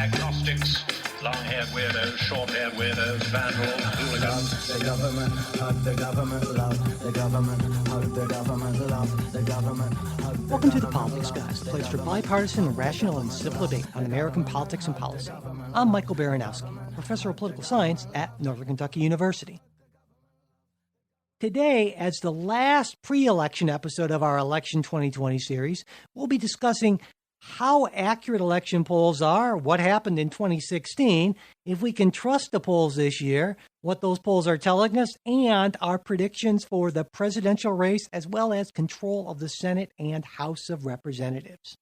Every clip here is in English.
agnostics, long-haired weirdos, short-haired weirdos, vandals, hooligans. The government, hug the government, love the government, hug the government, love the government, hug the Welcome to The Politics Guys, the place for bipartisan, rational, and simple debate on American politics and policy. I'm Michael Baranowski, professor of political science at Northern Kentucky University. Today, as the last pre-election episode of our Election 2020 series, we'll be discussing how accurate election polls are, what happened in 2016, if we can trust the polls this year, what those polls are telling us, and our predictions for the presidential race, as well as control of the Senate and House of Representatives.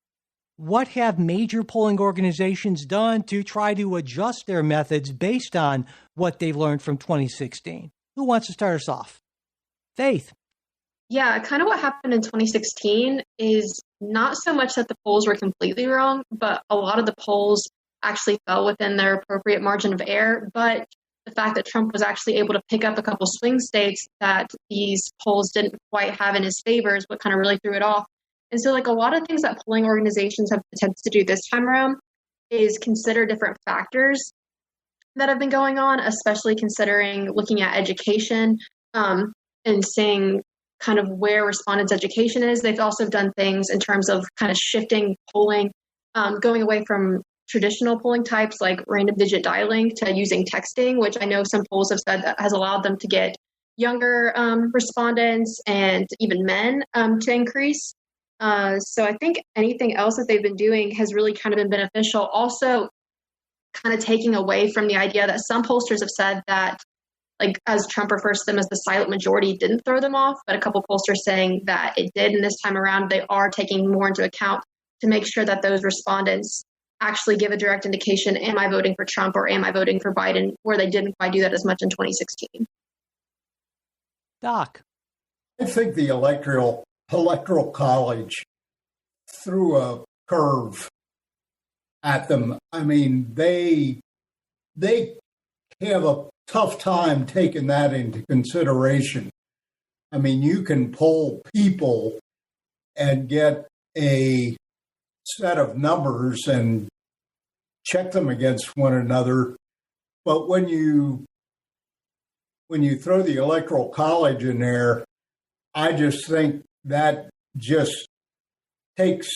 What have major polling organizations done to try to adjust their methods based on what they've learned from 2016? Who wants to start us off? Faith. Yeah, kind of what happened in 2016 is not so much that the polls were completely wrong, but a lot of the polls actually fell within their appropriate margin of error. But the fact that Trump was actually able to pick up a couple swing states that these polls didn't quite have in his favor is what kind of really threw it off. And so like a lot of things that polling organizations have attempted to do this time around is consider different factors that have been going on, especially considering looking at education, and seeing kind of where respondents' education is. They've also done things in terms of kind of shifting polling, going away from traditional polling types like random digit dialing to using texting, which I know some polls have said that has allowed them to get younger respondents and even men to increase. So I think anything else that they've been doing has really kind of been beneficial. Also, kind of taking away from the idea that some pollsters have said that, like as Trump refers to them as the silent majority, didn't throw them off, but a couple pollsters saying that it did. And this time around, they are taking more into account to make sure that those respondents actually give a direct indication, am I voting for Trump or am I voting for Biden, where they didn't quite do that as much in 2016. Doc. I think the electoral college threw a curve at them. I mean, they have a tough time taking that into consideration. I mean, you can poll people and get a set of numbers and check them against one another. But when you throw the electoral college in there, I just think that just takes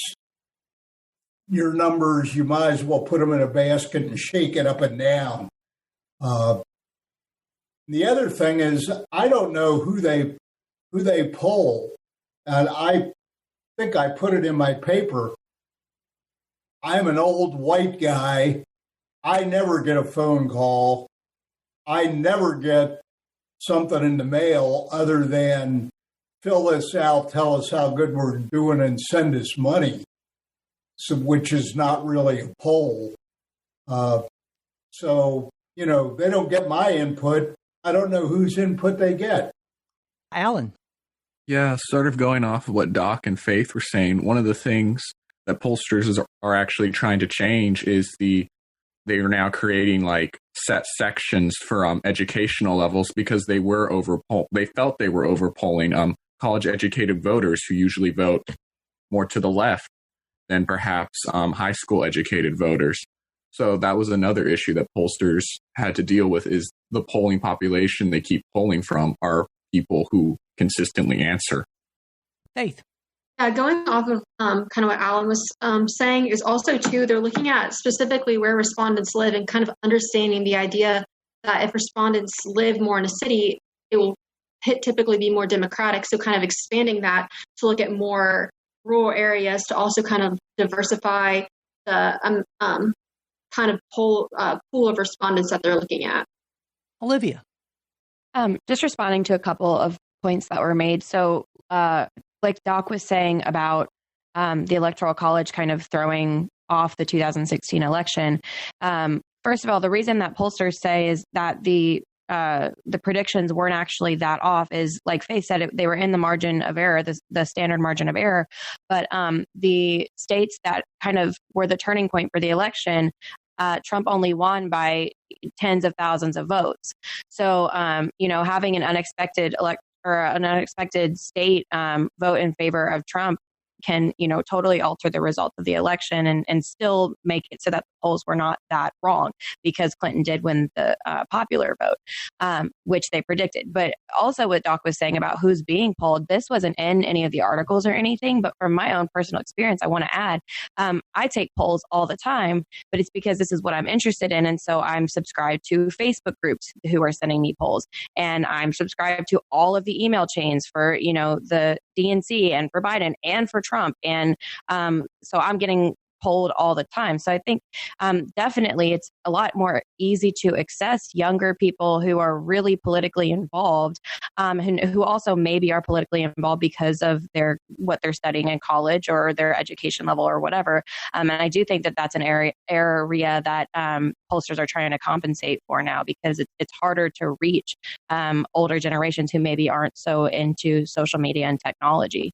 your numbers. You might as well put them in a basket and shake it up and down. The other thing is, I don't know who they poll, and I think I put it in my paper. I'm an old white guy. I never get a phone call. I never get something in the mail other than fill this out, tell us how good we're doing, and send us money, so, which is not really a poll. So, you know, they don't get my input. I don't know whose input they get. Alan. Yeah, sort of going off of what Doc and Faith were saying, one of the things that pollsters are actually trying to change is they are now creating like set sections for educational levels, because they felt they were overpolling college educated voters who usually vote more to the left than perhaps high school educated voters. So that was another issue that pollsters had to deal with, is the polling population they keep polling from are people who consistently answer. Faith. Yeah, going off of kind of what Alan was saying is also, too, they're looking at specifically where respondents live and kind of understanding the idea that if respondents live more in a city, it will typically be more democratic. So kind of expanding that to look at more rural areas to also kind of diversify the kind of pool of respondents that they're looking at. Olivia. Just responding to a couple of points that were made. So like Doc was saying about the Electoral College kind of throwing off the 2016 election. First of all, the reason that pollsters say is that the predictions weren't actually that off is, like Faith said, they were in the margin of error, the standard margin of error. But the states that kind of were the turning point for the election, Trump only won by tens of thousands of votes. So, having an unexpected state vote in favor of Trump can, totally alter the result of the election and still make it so that polls were not that wrong because Clinton did win the popular vote, which they predicted. But also what Doc was saying about who's being polled, this wasn't in any of the articles or anything, but from my own personal experience, I want to add, I take polls all the time, but it's because this is what I'm interested in. And so I'm subscribed to Facebook groups who are sending me polls, and I'm subscribed to all of the email chains for, the DNC and for Biden and for Trump. And so I'm getting polled all the time. So I think definitely it's a lot more easy to access younger people who are really politically involved, who also maybe are politically involved because of what they're studying in college or their education level or whatever. And I do think that that's an area that pollsters are trying to compensate for now, because it's harder to reach older generations who maybe aren't so into social media and technology.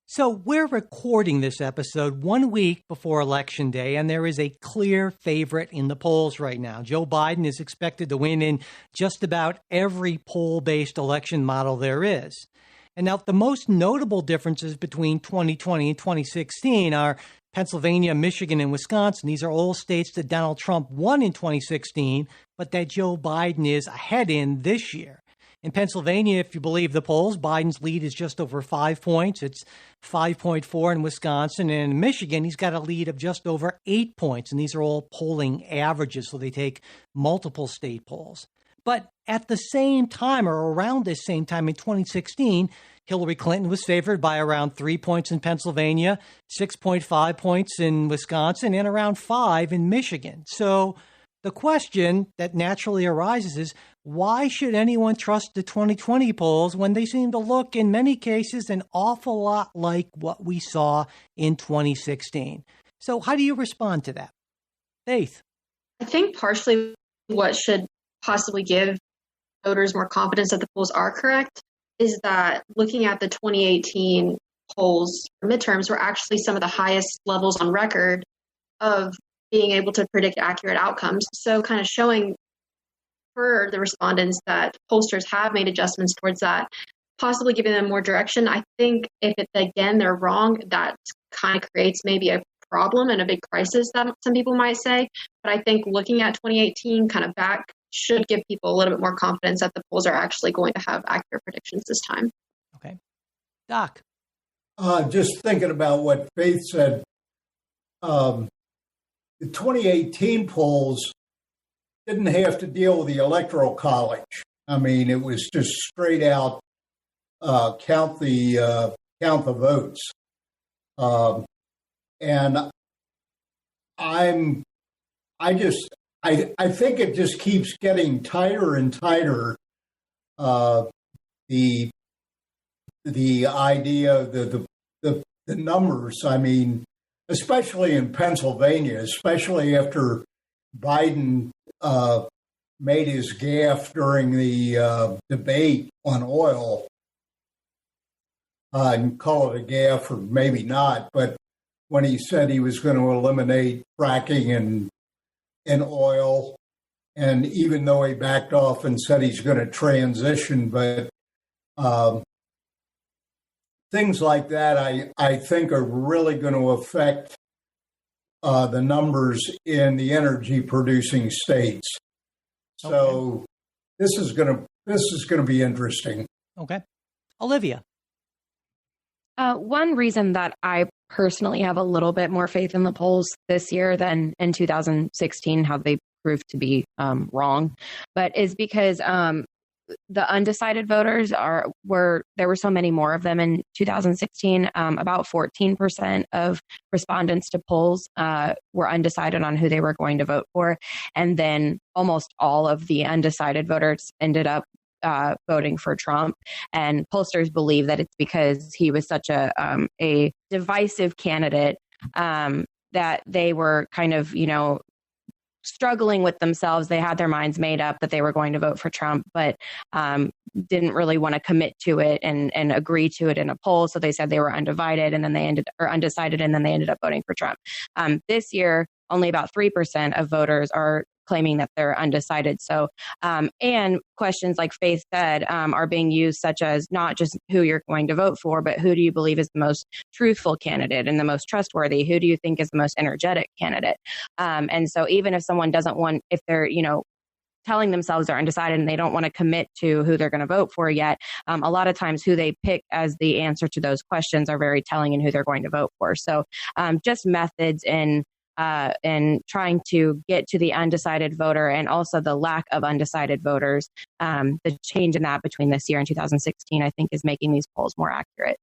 So we're recording this episode 1 week before Election Day, and there is a clear favorite in the polls right now. Joe Biden is expected to win in just about every poll-based election model there is. And now the most notable differences between 2020 and 2016 are Pennsylvania, Michigan, and Wisconsin. These are all states that Donald Trump won in 2016, but that Joe Biden is ahead in this year. In Pennsylvania, if you believe the polls, Biden's lead is just over 5 points. It's 5.4 in Wisconsin. And in Michigan, he's got a lead of just over 8 points. And these are all polling averages, so they take multiple state polls. But at the same time, or around this same time in 2016, Hillary Clinton was favored by around 3 points in Pennsylvania, 6.5 points in Wisconsin, and around 5 in Michigan. So the question that naturally arises is, why should anyone trust the 2020 polls when they seem to look, in many cases, an awful lot like what we saw in 2016? So how do you respond to that? Faith? I think partially what should possibly give voters more confidence that the polls are correct is that looking at the 2018 polls, midterms were actually some of the highest levels on record of being able to predict accurate outcomes. So kind of showing for the respondents that pollsters have made adjustments towards that, possibly giving them more direction. I think if they're wrong, that kind of creates maybe a problem and a big crisis that some people might say. But I think looking at 2018 kind of back should give people a little bit more confidence that the polls are actually going to have accurate predictions this time. Okay. Doc? Just thinking about what Faith said, the 2018 polls didn't have to deal with the Electoral College. I mean, it was just straight out count the votes, and I think it just keeps getting tighter and tighter. The idea, the numbers. I mean, especially in Pennsylvania, especially after Biden made his gaffe during the debate on oil. And call it a gaffe or maybe not, but when he said he was going to eliminate fracking in oil, and even though he backed off and said he's going to transition, but things like that, I think are really going to affect the numbers in the energy producing states. So this is going to be interesting. Okay. Olivia? One reason that I personally have a little bit more faith in the polls this year than in 2016, how they proved to be wrong, but is because the undecided voters there were so many more of them in 2016. About 14% of respondents to polls were undecided on who they were going to vote for. And then almost all of the undecided voters ended up voting for Trump. And pollsters believe that it's because he was such a divisive candidate that they were kind of, struggling with themselves. They had their minds made up that they were going to vote for Trump, but didn't really want to commit to it and agree to it in a poll. So they said they were undecided, and then they ended up voting for Trump. This year, only about 3% of voters are claiming that they're undecided. So, and questions like Faith said are being used, such as not just who you're going to vote for, but who do you believe is the most truthful candidate and the most trustworthy? Who do you think is the most energetic candidate? And so even if someone doesn't want, if they're, telling themselves they're undecided and they don't want to commit to who they're going to vote for yet, a lot of times who they pick as the answer to those questions are very telling in who they're going to vote for. So just methods in trying to get to the undecided voter, and also the lack of undecided voters, the change in that between this year and 2016, I think, is making these polls more accurate.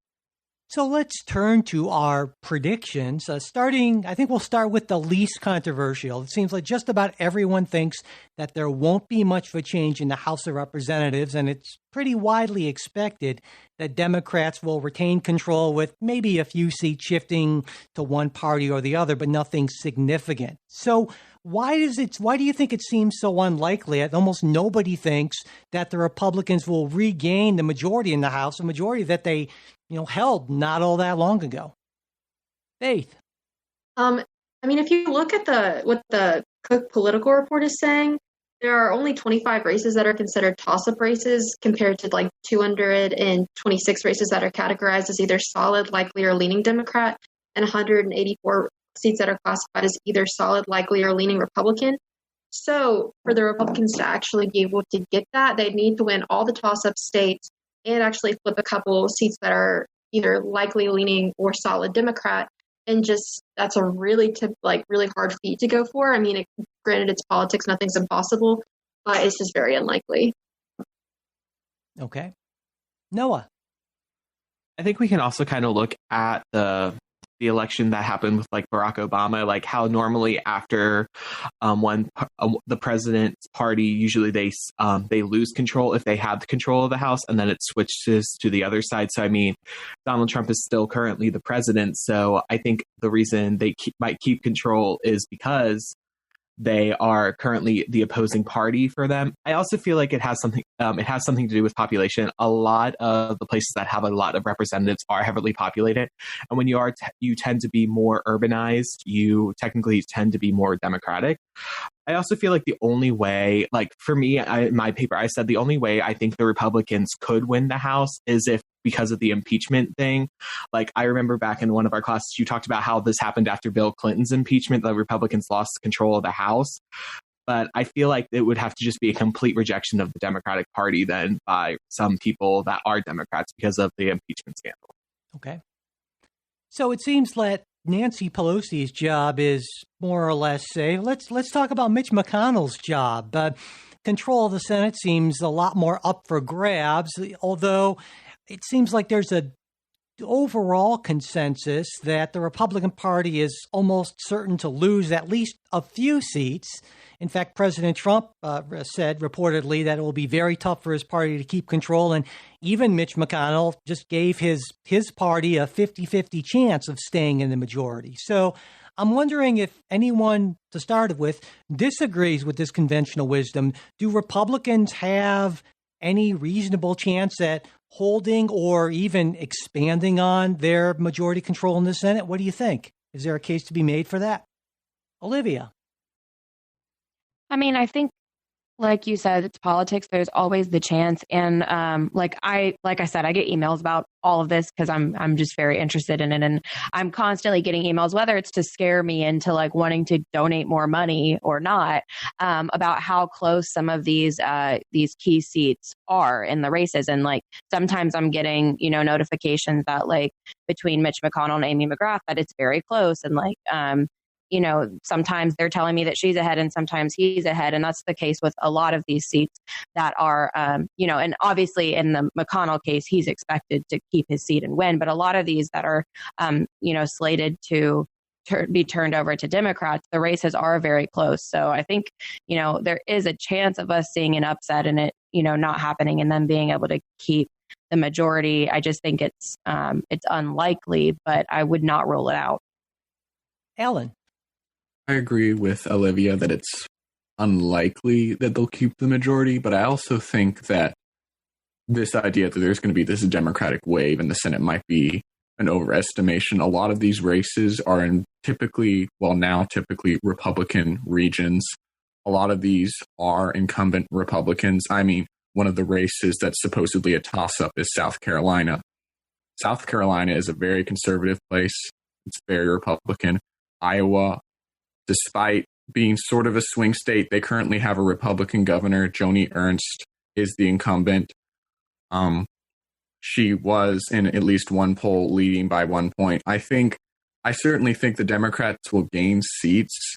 So let's turn to our predictions. I think we'll start with the least controversial. It seems like just about everyone thinks that there won't be much of a change in the House of Representatives, and it's pretty widely expected that Democrats will retain control with maybe a few seats shifting to one party or the other, but nothing significant. So why do you think it seems so unlikely that almost nobody thinks that the Republicans will regain the majority in the House, a majority that they held not all that long ago? Faith. If you look at what the Cook Political Report is saying, there are only 25 races that are considered toss-up races compared to like 226 races that are categorized as either solid, likely, or leaning Democrat, and 184 seats that are classified as either solid, likely, or leaning Republican. So for the Republicans to actually be able to get that, they need to win all the toss-up states and actually flip a couple seats that are either likely leaning or solid Democrat. And just, that's a really hard feat to go for. Granted, it's politics, nothing's impossible, but it's just very unlikely. Okay. Noah. I think we can also kind of look at the election that happened with like Barack Obama, like how normally after the president's party, usually they lose control if they have the control of the House, and then it switches to the other side. So Donald Trump is still currently the president. So I think the reason they might keep control is because they are currently the opposing party for them. I also feel like it has something to do with population. A lot of the places that have a lot of representatives are heavily populated. And when you tend to be more urbanized, you technically tend to be more Democratic. I also feel like the only way, like for me, in my paper, I said the only way I think the Republicans could win the House is if, because of the impeachment thing. Like I remember back in one of our classes, you talked about how this happened after Bill Clinton's impeachment, the Republicans lost control of the House. But I feel like it would have to just be a complete rejection of the Democratic Party then by some people that are Democrats because of the impeachment scandal. Okay. So it seems that Nancy Pelosi's job is more or less safe. Let's talk about Mitch McConnell's job. Control of the Senate seems a lot more up for grabs, although it seems like there's a overall consensus that the Republican Party is almost certain to lose at least a few seats. In fact, President Trump said reportedly that it will be very tough for his party to keep control. And even Mitch McConnell just gave his party a 50-50 chance of staying in the majority. So I'm wondering if anyone, to start with, disagrees with this conventional wisdom. Do Republicans have any reasonable chance at holding or even expanding on their majority control in the Senate? What do you think? Is there a case to be made for that? Olivia. I think, like you said, it's politics. There's always the chance. And like I said, I get emails about all of this because I'm just very interested in it. And I'm constantly getting emails, whether it's to scare me into like wanting to donate more money or not, about how close some of these key seats are in the races. And like sometimes I'm getting, notifications that like between Mitch McConnell and Amy McGrath that it's very close. And like sometimes they're telling me that she's ahead and sometimes he's ahead. And that's the case with a lot of these seats that are, and obviously in the McConnell case, he's expected to keep his seat and win. But a lot of these that are, slated to be turned over to Democrats, the races are very close. So I think, there is a chance of us seeing an upset and it, not happening and them being able to keep the majority. I just think it's unlikely, but I would not rule it out. Alan. I agree with Olivia that it's unlikely that they'll keep the majority, but I also think that this idea that there's going to be this Democratic wave in the Senate might be an overestimation. A lot of these races are in typically Republican regions. a lot of these are incumbent Republicans. I mean, one of the races that's supposedly a toss-up is South Carolina. South Carolina is a very conservative place. It's very Republican. Iowa, despite being sort of a swing state, they currently have a Republican governor. Joni Ernst is the incumbent. She was in at least one poll leading by 1 point. I certainly think the Democrats will gain seats,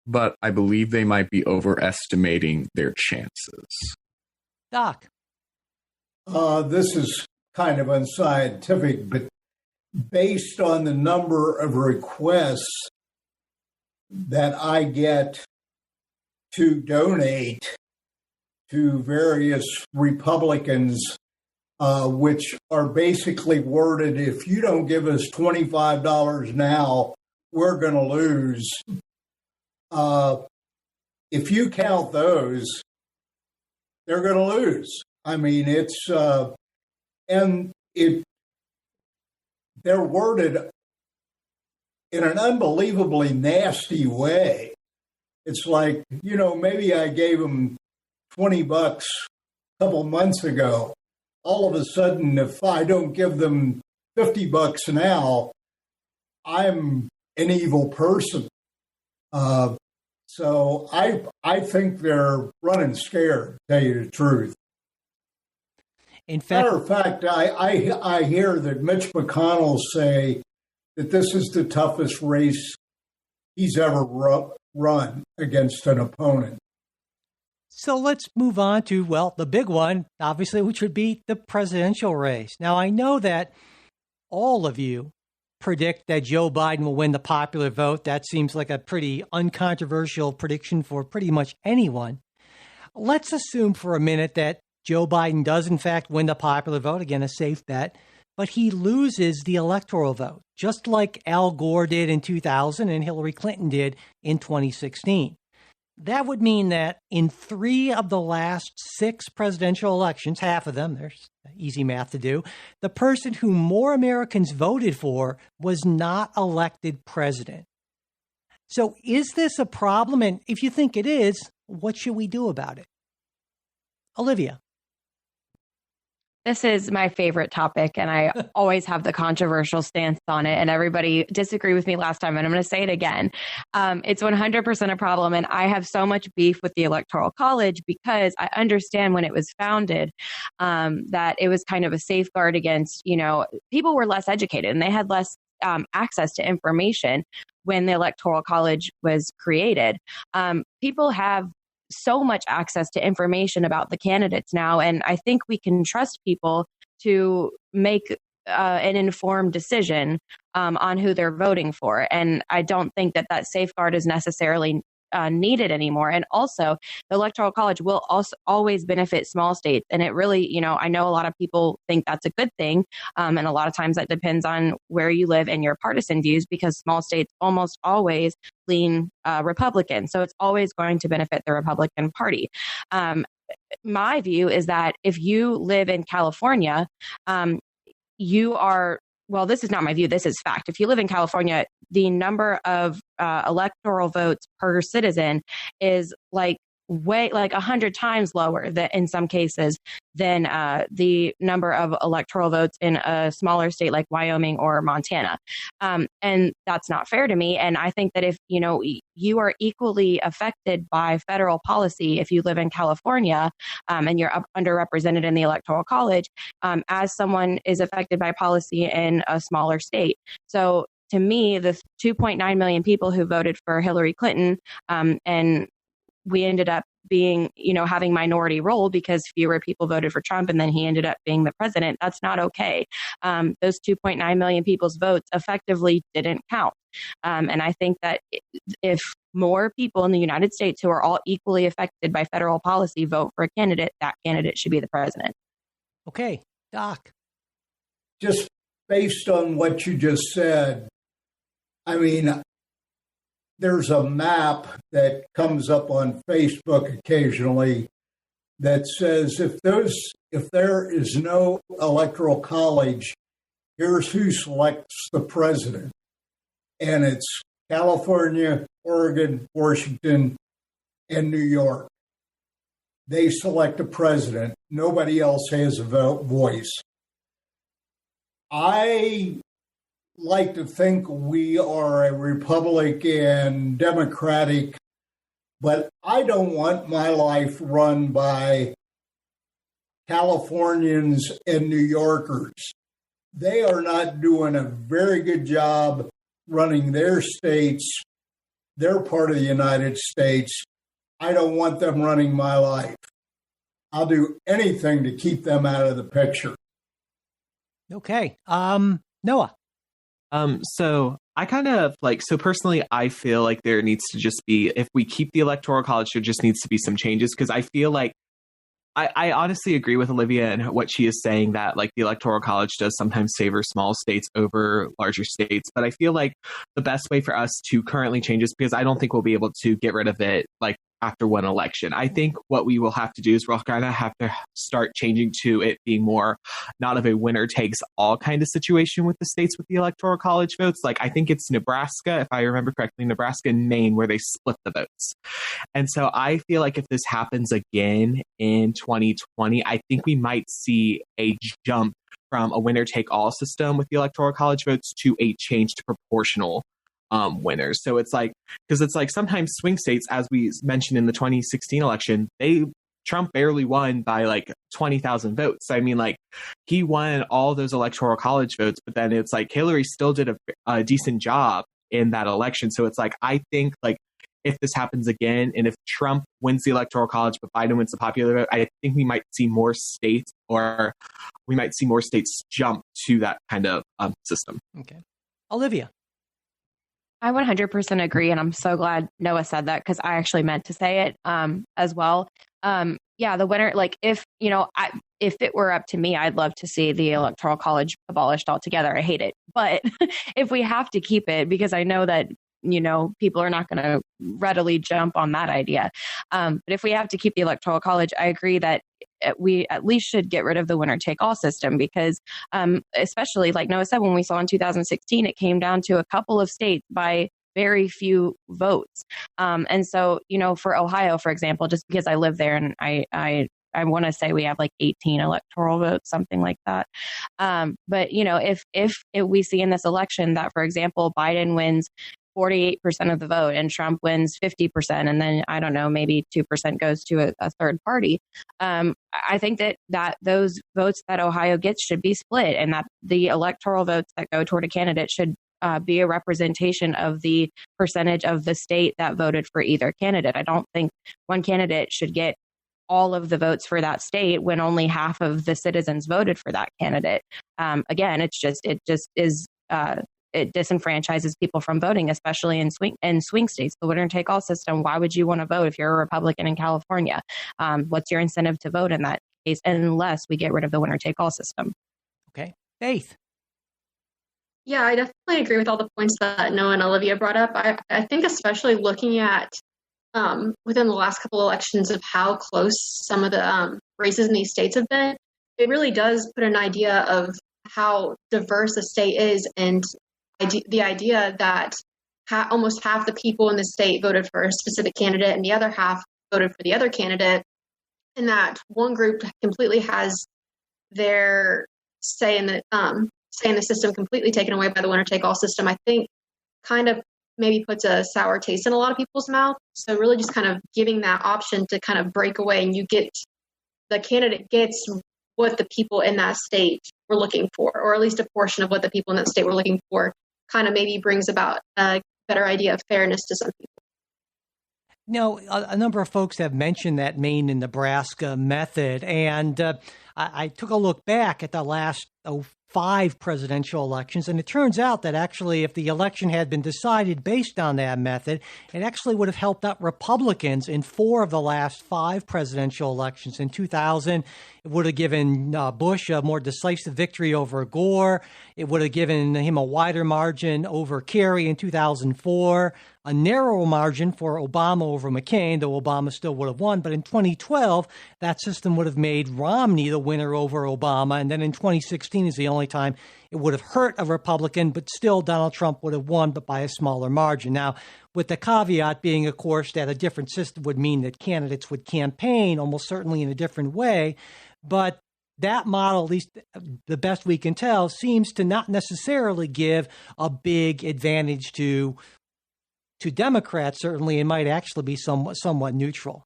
but I believe they might be overestimating their chances. Doc. This is kind of unscientific, but based on the number of requests that I get to donate to various Republicans, which are basically worded, if you don't give us $25 now, we're going to lose. If you count those, they're going to lose. I mean, they're worded in an unbelievably nasty way. It's like, maybe I gave them $20 a couple months ago. All of a sudden, if I don't give them $50 now, I'm an evil person. So I think they're running scared, to tell you the truth. In fact, matter of fact, I hear that Mitch McConnell say that this is the toughest race he's ever run against an opponent. So let's move on to, the big one, obviously, which would be the presidential race. Now, I know that all of you predict that Joe Biden will win the popular vote. That seems like a pretty uncontroversial prediction for pretty much anyone. Let's assume for a minute that Joe Biden does, in fact, win the popular vote. Again, a safe bet. But he loses the electoral vote, just like Al Gore did in 2000 and Hillary Clinton did in 2016. That would mean that in 3 of the last 6 presidential elections, half of them, there's easy math to do, the person who more Americans voted for was not elected president. So is this a problem? And if you think it is, what should we do about it? Olivia. This is my favorite topic, and I always have the controversial stance on it, and everybody disagreed with me last time, and I'm going to say it again. It's 100% a problem, and I have so much beef with the Electoral College because I understand when it was founded that it was kind of a safeguard against, people were less educated, and they had less access to information when the Electoral College was created. People have so much access to information about the candidates now. And I think we can trust people to make an informed decision on who they're voting for. And I don't think that safeguard is necessarily needed anymore. And also, the Electoral College will also always benefit small states. And it really, I know a lot of people think that's a good thing. And a lot of times that depends on where you live and your partisan views, because small states almost always lean Republican. So it's always going to benefit the Republican Party. My view is that if you live in California, you are, this is not my view, this is fact. If you live in California, the number of electoral votes per citizen is like 100 times lower in some cases than the number of electoral votes in a smaller state like Wyoming or Montana. And that's not fair to me. And I think that if, you are equally affected by federal policy, if you live in California and you're underrepresented in the Electoral College, as someone is affected by policy in a smaller state. So to me, the 2.9 million people who voted for Hillary Clinton, and we ended up being, having minority role because fewer people voted for Trump and then he ended up being the president. That's not okay. Those 2.9 million people's votes effectively didn't count. And I think that if more people in the United States who are all equally affected by federal policy vote for a candidate, that candidate should be the president. Okay, Doc. Just based on what you just said, I mean, there's a map that comes up on Facebook occasionally that says if there is no electoral college, here's who selects the president. And it's California, Oregon, Washington, and New York. They select a president. Nobody else has a voice. I like to think we are a republic and democratic, but I don't want my life run by Californians and New Yorkers. They are not doing a very good job running their states. They're part of the United States. I don't want them running my life. I'll do anything to keep them out of the picture. Okay. Noah. So I kind of so personally, I feel like there needs to just be, if we keep the Electoral College, there just needs to be some changes, because I feel like I honestly agree with Olivia and what she is saying, that the Electoral College does sometimes favor small states over larger states. But I feel like the best way for us to currently change this, because I don't think we'll be able to get rid of it after one election. I think what we will have to do is we'll kind of have to start changing to it being more not of a winner takes all kind of situation with the states with the Electoral College votes. I think it's Nebraska, if I remember correctly, Nebraska and Maine, where they split the votes. And so I feel like if this happens again in 2020, I think we might see a jump from a winner take all system with the Electoral College votes to a change to proportional winners. So it's because it's sometimes swing states, as we mentioned in the 2016 election, Trump barely won by 20,000 votes. I mean, he won all those Electoral College votes, but then it's Hillary still did a decent job in that election. So it's I think if this happens again, and if Trump wins the Electoral College, but Biden wins the popular vote, I think we might see more states, or we might see more states jump to that kind of system. Okay. Olivia. I 100% agree, and I'm so glad Noah said that, because I actually meant to say it as well. Yeah, the winner, if it were up to me, I'd love to see the Electoral College abolished altogether. I hate it, but if we have to keep it, because I know that people are not going to readily jump on that idea. But if we have to keep the Electoral College, I agree that we at least should get rid of the winner take all system, because especially like Noah said, when we saw in 2016, it came down to a couple of states by very few votes. And so, for Ohio, for example, just because I live there, and I want to say we have 18 electoral votes, something like that. But, if we see in this election that, for example, Biden wins 48% of the vote and Trump wins 50%, and then, I don't know, maybe 2% goes to a third party. I think that those votes that Ohio gets should be split, and that the electoral votes that go toward a candidate should be a representation of the percentage of the state that voted for either candidate. I don't think one candidate should get all of the votes for that state when only half of the citizens voted for that candidate. Again, it disenfranchises people from voting, especially in swing states. The winner take all system. Why would you want to vote if you're a Republican in California? What's your incentive to vote in that case, unless we get rid of the winner take all system? Okay. Faith. Yeah, I definitely agree with all the points that Noah and Olivia brought up. I think especially looking at within the last couple of elections of how close some of the races in these states have been, it really does put an idea of how diverse a state is, and the idea that almost half the people in the state voted for a specific candidate and the other half voted for the other candidate, and that one group completely has their say in the system completely taken away by the winner-take-all system, I think kind of maybe puts a sour taste in a lot of people's mouth. So really just kind of giving that option to kind of break away, and the candidate gets what the people in that state were looking for, or at least a portion of what the people in that state were looking for, kind of maybe brings about a better idea of fairness to some people. A number of folks have mentioned that Maine and Nebraska method, and I took a look back at the last 5 presidential elections, and it turns out that actually if the election had been decided based on that method, it actually would have helped out Republicans in 4 of the last 5 presidential elections. In 2000, it would have given Bush a more decisive victory over Gore. It would have given him a wider margin over Kerry in 2004, a narrow margin for Obama over McCain, though Obama still would have won. But in 2012, that system would have made Romney the winner over Obama. And then in 2016 is the only time it would have hurt a Republican, but still Donald Trump would have won, but by a smaller margin. Now, with the caveat being, of course, that a different system would mean that candidates would campaign almost certainly in a different way. But that model, at least the best we can tell, seems to not necessarily give a big advantage to Democrats. Certainly, it might actually be somewhat neutral.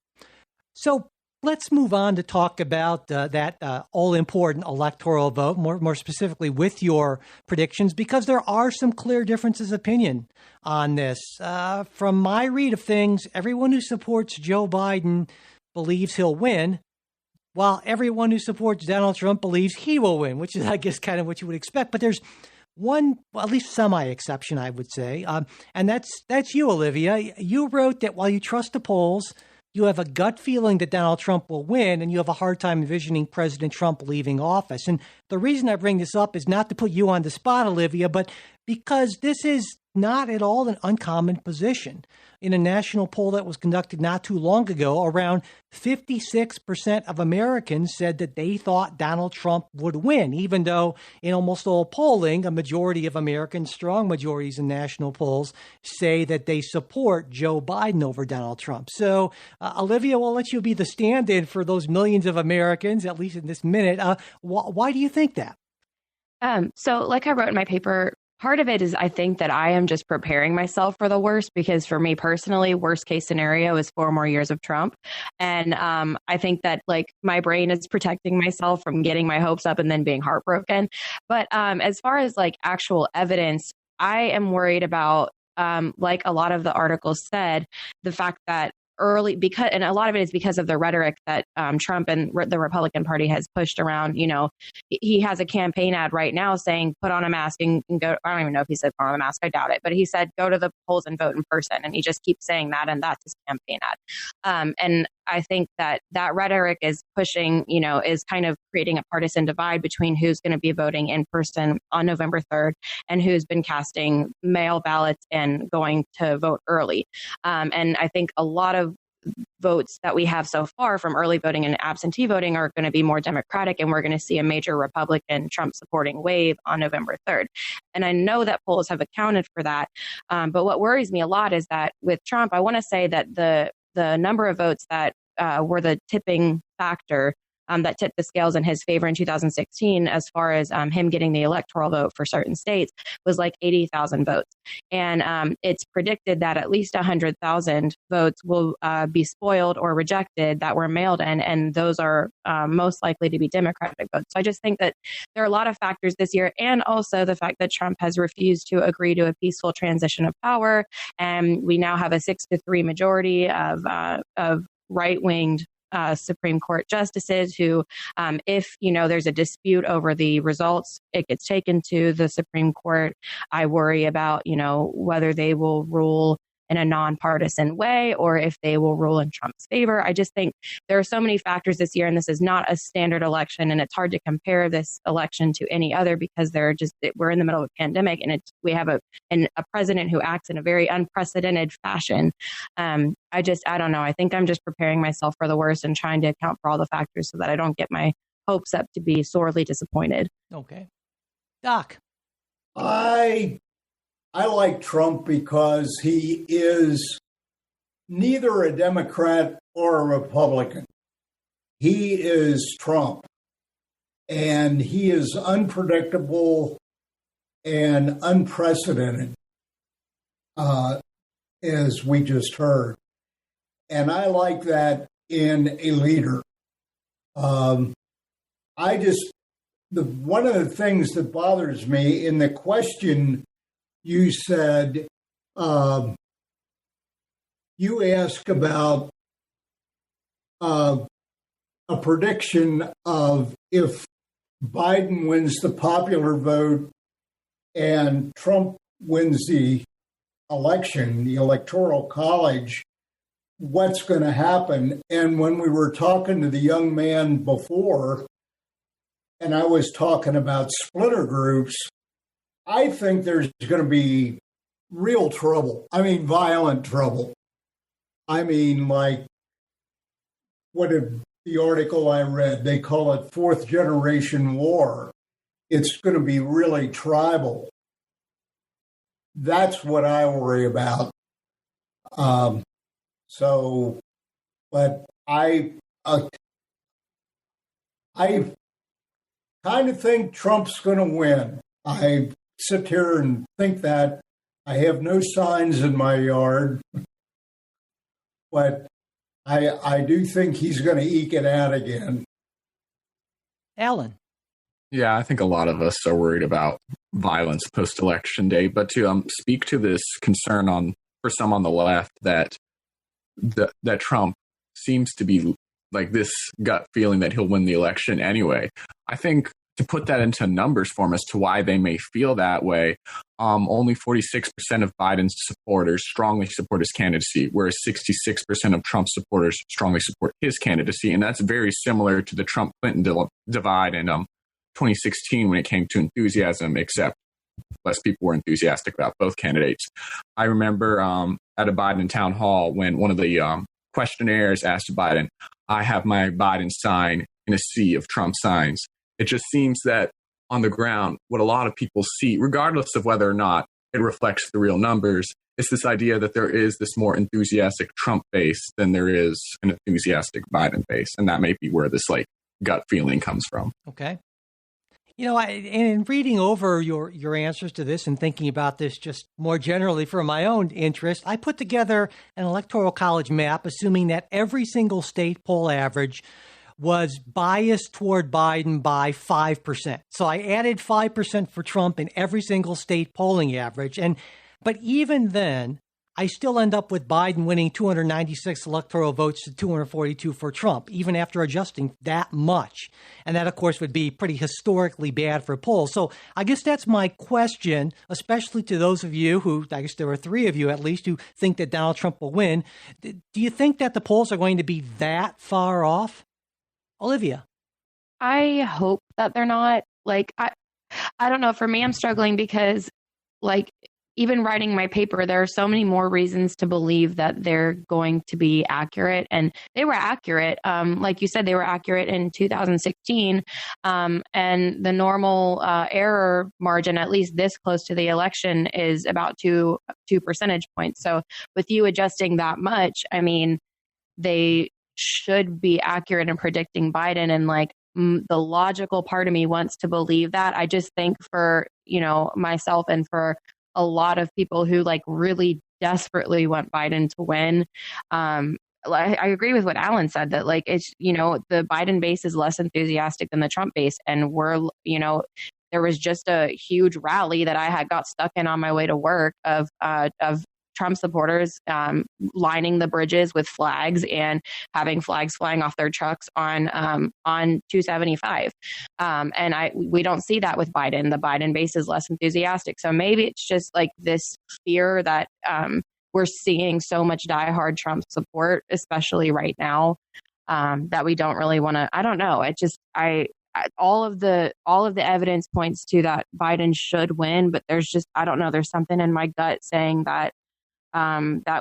So let's move on to talk about that all-important electoral vote, more specifically with your predictions, because there are some clear differences of opinion on this. From my read of things, everyone who supports Joe Biden believes he'll win, while everyone who supports Donald Trump believes he will win, which is, I guess, kind of what you would expect. But there's one, well, at least semi-exception, I would say, and that's you, Olivia. You wrote that while you trust the polls, you have a gut feeling that Donald Trump will win, and you have a hard time envisioning President Trump leaving office. And the reason I bring this up is not to put you on the spot, Olivia, but because this is not at all an uncommon position. In a national poll that was conducted not too long ago, around 56% of Americans said that they thought Donald Trump would win, even though in almost all polling, a majority of Americans, strong majorities in national polls, say that they support Joe Biden over Donald Trump. So, Olivia, we'll let you be the stand-in for those millions of Americans, at least in this minute. Why do you think that? So like I wrote in my paper, part of it is I think that I am just preparing myself for the worst, because for me personally, worst case scenario is 4 more years of Trump. And I think that like my brain is protecting myself from getting my hopes up and then being heartbroken. But as far as like actual evidence, I am worried about, like a lot of the articles said, the fact that and a lot of it is because of the rhetoric that Trump and the Republican Party has pushed around. You know, he has a campaign ad right now saying, put on a mask and go. I don't even know if he said put on a mask. I doubt it. But he said, go to the polls and vote in person. And he just keeps saying that. And that's his campaign ad. And I think that rhetoric is pushing, is kind of creating a partisan divide between who's going to be voting in person on November 3rd and who's been casting mail ballots and going to vote early. And I think a lot of votes that we have so far from early voting and absentee voting are going to be more Democratic, and we're going to see a major Republican Trump supporting wave on November 3rd. And I know that polls have accounted for that. But what worries me a lot is that with Trump, I want to say that the number of votes that were the tipping factor that tipped the scales in his favor in 2016, as far as him getting the electoral vote for certain states, was like 80,000 votes. And it's predicted that at least 100,000 votes will be spoiled or rejected that were mailed in, and those are most likely to be Democratic votes. So I just think that there are a lot of factors this year, and also the fact that Trump has refused to agree to a peaceful transition of power, and we now have a 6-3 majority of right-winged Supreme Court justices who, if, there's a dispute over the results, it gets taken to the Supreme Court. I worry about, whether they will rule in a nonpartisan way or if they will rule in Trump's favor. I just think there are so many factors this year, and this is not a standard election, and it's hard to compare this election to any other because we're in the middle of a pandemic, and we have a president who acts in a very unprecedented fashion. I don't know. I think I'm just preparing myself for the worst and trying to account for all the factors so that I don't get my hopes up to be sorely disappointed. Okay. Doc. I like Trump because he is neither a Democrat or a Republican. He is Trump, and he is unpredictable and unprecedented, as we just heard. And I like that in a leader. One of the things that bothers me in the question, you said, you asked about a prediction of if Biden wins the popular vote and Trump wins the election, the Electoral College, what's going to happen. And when we were talking to the young man before, and I was talking about splitter groups, I think there's going to be real trouble. I mean, violent trouble. I mean, like, what did the article I read, they call it fourth generation war. it's going to be really tribal. That's what I worry about. But I kind of think Trump's going to win. I sit here and think that. I have no signs in my yard, but I do think he's going to eke it out again. Alan. Yeah, I think a lot of us are worried about violence post-election day, but to speak to this concern for some on the left that Trump seems to be like this gut feeling that he'll win the election anyway. I think to put that into numbers form as to why they may feel that way, only 46% of Biden's supporters strongly support his candidacy, whereas 66% of Trump's supporters strongly support his candidacy. And that's very similar to the Trump-Clinton divide in 2016 when it came to enthusiasm, except less people were enthusiastic about both candidates. I remember at a Biden town hall when one of the questionnaires asked Biden, I have my Biden sign in a sea of Trump signs. It just seems that on the ground, what a lot of people see, regardless of whether or not it reflects the real numbers, is this idea that there is this more enthusiastic Trump base than there is an enthusiastic Biden base. And that may be where this like gut feeling comes from. Okay. You know, in reading over your answers to this and thinking about this just more generally for my own interest, I put together an electoral college map, assuming that every single state poll average was biased toward Biden by 5%. So I added 5% for Trump in every single state polling average. But even then, I still end up with Biden winning 296 electoral votes to 242 for Trump, even after adjusting that much. And that, of course, would be pretty historically bad for polls. So I guess that's my question, especially to those of you who, I guess there are three of you at least, who think that Donald Trump will win. Do you think that the polls are going to be that far off? Olivia. I hope that they're not. Like, I don't know. For me, I'm struggling because, like, even writing my paper, there are so many more reasons to believe that they're going to be accurate. And they were accurate. Like you said, they were accurate in 2016. And the normal error margin, at least this close to the election, is about two percentage points. So with you adjusting that much, I mean, they should be accurate in predicting Biden. And like the logical part of me wants to believe that. I just think for, myself and for a lot of people who like really desperately want Biden to win. I agree with what Alan said that like, it's, the Biden base is less enthusiastic than the Trump base. And there was just a huge rally that I got stuck in on my way to work of Trump supporters lining the bridges with flags and having flags flying off their trucks on 275. And we don't see that with Biden. The Biden base is less enthusiastic. So maybe it's just like this fear that we're seeing so much diehard Trump support, especially right now, that we don't really want to. I don't know. It just all of the evidence points to that Biden should win, but there's just, I don't know. There's something in my gut saying that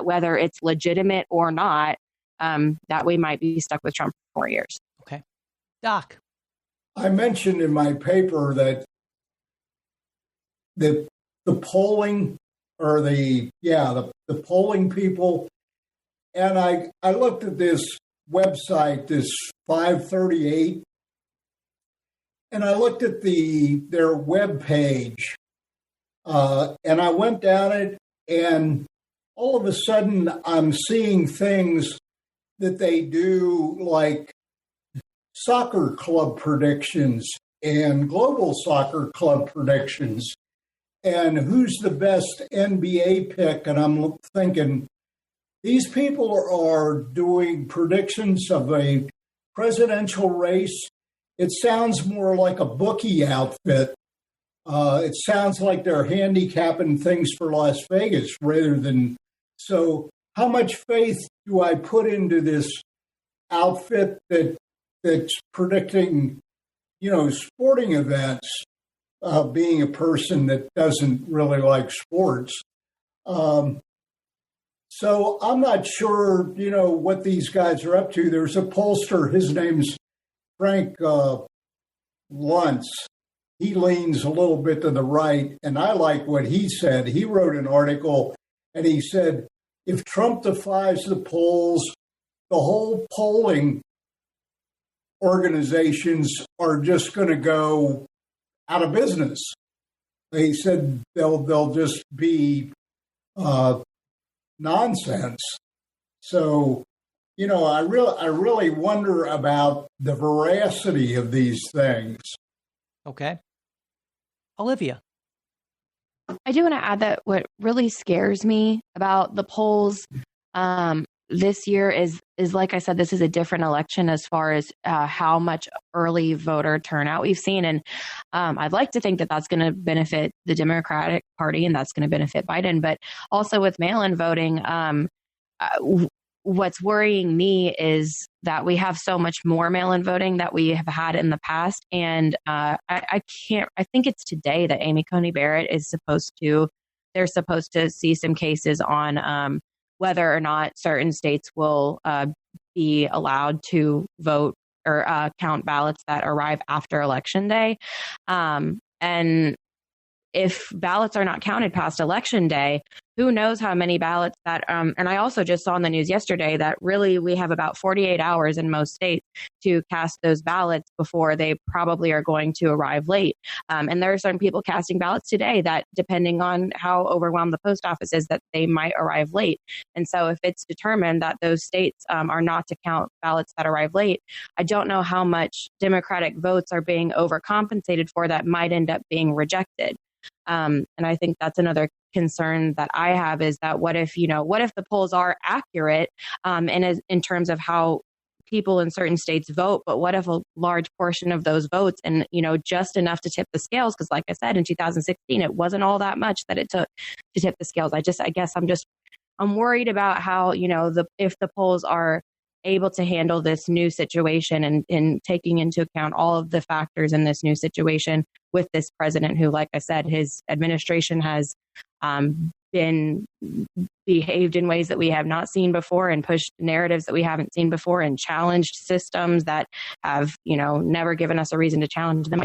whether it's legitimate or not, that we might be stuck with Trump for 4 years. Okay. Doc. I mentioned in my paper that the polling or the polling people, and I looked at this website, this 538, and I looked at their web page, and I went down it, and all of a sudden, I'm seeing things that they do like soccer club predictions and global soccer club predictions and who's the best NBA pick. And I'm thinking, these people are doing predictions of a presidential race. It sounds more like a bookie outfit. It sounds like they're handicapping things for Las Vegas rather than. So how much faith do I put into this outfit that's predicting, sporting events, being a person that doesn't really like sports? So I'm not sure, what these guys are up to. There's a pollster, his name's Frank Luntz, he leans a little bit to the right. And I like what he said. He wrote an article and he said, if Trump defies the polls, the whole polling organizations are just going to go out of business. He said they'll just be nonsense. So, you know, I really wonder about the veracity of these things. Okay. Olivia. I do want to add that what really scares me about the polls this year is like I said, this is a different election as far as how much early voter turnout we've seen. And I'd like to think that that's going to benefit the Democratic Party and that's going to benefit Biden. But also with mail-in voting, what's worrying me is that we have so much more mail-in voting that we have had in the past. And I think it's today that Amy Coney Barrett they're supposed to see some cases on whether or not certain states will be allowed to vote or count ballots that arrive after Election Day. And if ballots are not counted past Election Day, who knows how many ballots that, and I also just saw in the news yesterday that really we have about 48 hours in most states to cast those ballots before they probably are going to arrive late. And there are certain people casting ballots today that, depending on how overwhelmed the post office is, that they might arrive late. And so if it's determined that those states are not to count ballots that arrive late, I don't know how much Democratic votes are being overcompensated for that might end up being rejected. And I think that's another concern that I have, is that what if the polls are accurate and in terms of how people in certain states vote, but what if a large portion of those votes and, just enough to tip the scales? Because like I said, in 2016, it wasn't all that much that it took to tip the scales. I guess I'm worried about how, if the polls are able to handle this new situation and taking into account all of the factors in this new situation with this president who, like I said, his administration has been behaved in ways that we have not seen before and pushed narratives that we haven't seen before and challenged systems that have, never given us a reason to challenge them.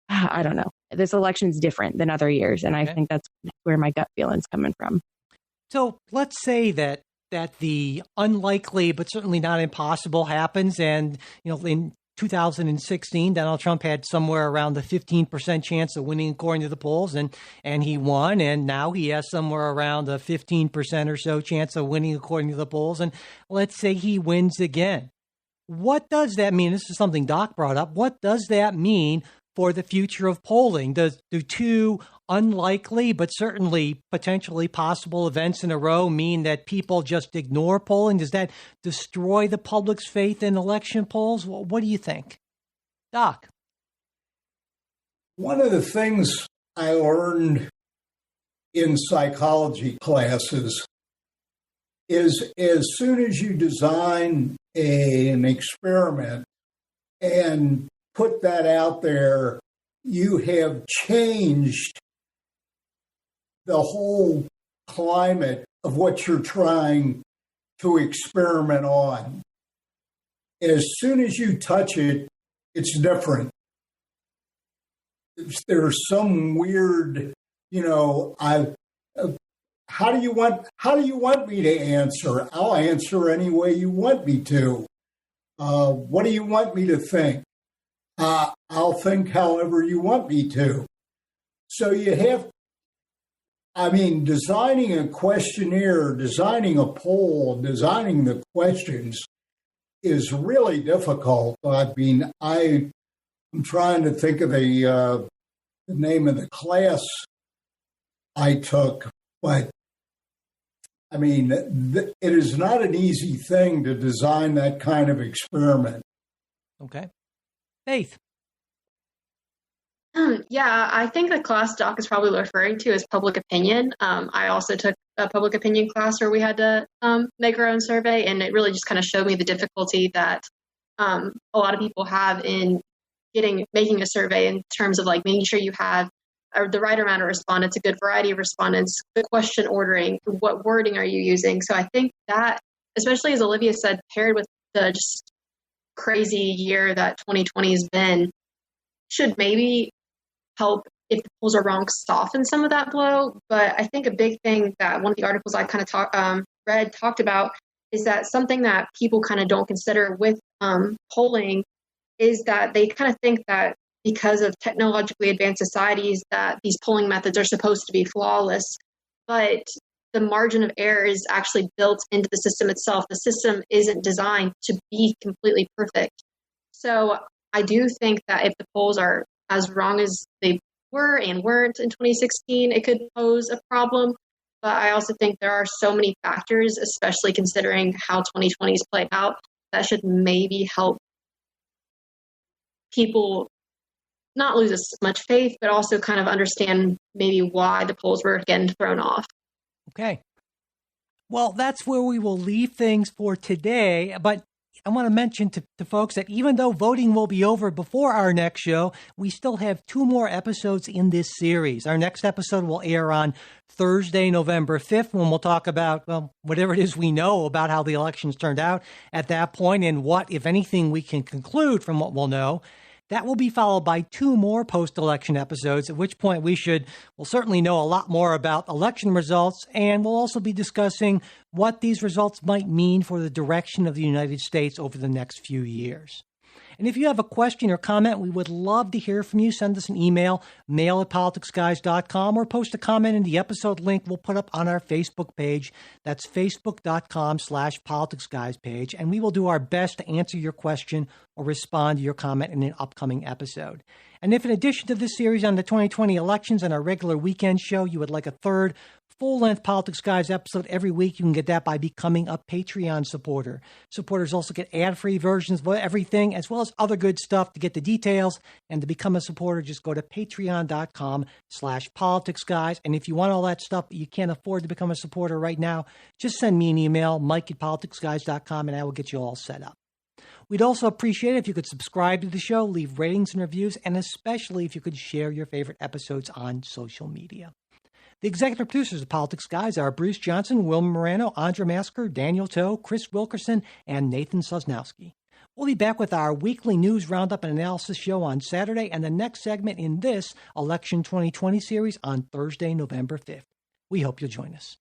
I don't know. This election's different than other years. And I think that's where my gut feeling's coming from. So let's say that the unlikely, but certainly not impossible happens. And, in 2016, Donald Trump had somewhere around the 15% chance of winning according to the polls, and he won. And now he has somewhere around a 15% or so chance of winning according to the polls. And let's say he wins again. What does that mean? This is something Doc brought up. What does that mean for the future of polling? Do two unlikely, but certainly potentially possible events in a row mean that people just ignore polling? Does that destroy the public's faith in election polls? What do you think? Doc? One of the things I learned in psychology classes is as soon as you design an experiment and put that out there, you have changed the whole climate of what you're trying to experiment on. As soon as you touch it, it's different. There's some weird, how do you want me to answer? I'll answer any way you want me to. What do you want me to think? I'll think however you want me to. So designing a questionnaire, designing a poll, designing the questions is really difficult. I'm trying to think of the name of the class I took, but it is not an easy thing to design that kind of experiment. Okay. Faith. Yeah, I think the class Doc is probably referring to is public opinion. I also took a public opinion class where we had to make our own survey, and it really just kind of showed me the difficulty that a lot of people have in making a survey in terms of making sure you have the right amount of respondents, a good variety of respondents, the question ordering, what wording are you using? So I think that, especially as Olivia said, paired with the just crazy year that 2020 has been, should maybe help, if the polls are wrong, soften some of that blow. But I think a big thing that one of the articles I kind of talked about is that something that people kind of don't consider with polling is that they kind of think that because of technologically advanced societies that these polling methods are supposed to be flawless, but the margin of error is actually built into the system itself. The system isn't designed to be completely perfect. So I do think that if the polls are as wrong as they were and weren't in 2016, it could pose a problem. But I also think there are so many factors, especially considering how 2020 is played out, that should maybe help people not lose as much faith, but also kind of understand maybe why the polls were getting thrown off. Okay. Well, that's where we will leave things for today. But I want to mention to folks that even though voting will be over before our next show, we still have 2 more episodes in this series. Our next episode will air on Thursday, November 5th, when we'll talk about, well, whatever it is we know about how the elections turned out at that point and what, if anything, we can conclude from what we'll know. That will be followed by 2 more post-election episodes, at which point we'll certainly know a lot more about election results, and we'll also be discussing what these results might mean for the direction of the United States over the next few years. And if you have a question or comment, we would love to hear from you. Send us an email, mail@politicsguys.com, or post a comment in the episode link we'll put up on our Facebook page. That's facebook.com/politicsguys page. And we will do our best to answer your question or respond to your comment in an upcoming episode. And if in addition to this series on the 2020 elections and our regular weekend show, you would like a third full-length Politics Guys episode every week, you can get that by becoming a Patreon supporter. Supporters also get ad-free versions of everything, as well as other good stuff. To get the details and to become a supporter, just go to patreon.com/politicsguys. And if you want all that stuff, but you can't afford to become a supporter right now, just send me an email, mike@politicsguys.com, and I will get you all set up. We'd also appreciate it if you could subscribe to the show, leave ratings and reviews, and especially if you could share your favorite episodes on social media. The executive producers of Politics Guys are Bruce Johnson, Wilma Morano, Andra Masker, Daniel Toe, Chris Wilkerson, and Nathan Sosnowski. We'll be back with our weekly news roundup and analysis show on Saturday, and the next segment in this Election 2020 series on Thursday, November 5th. We hope you'll join us.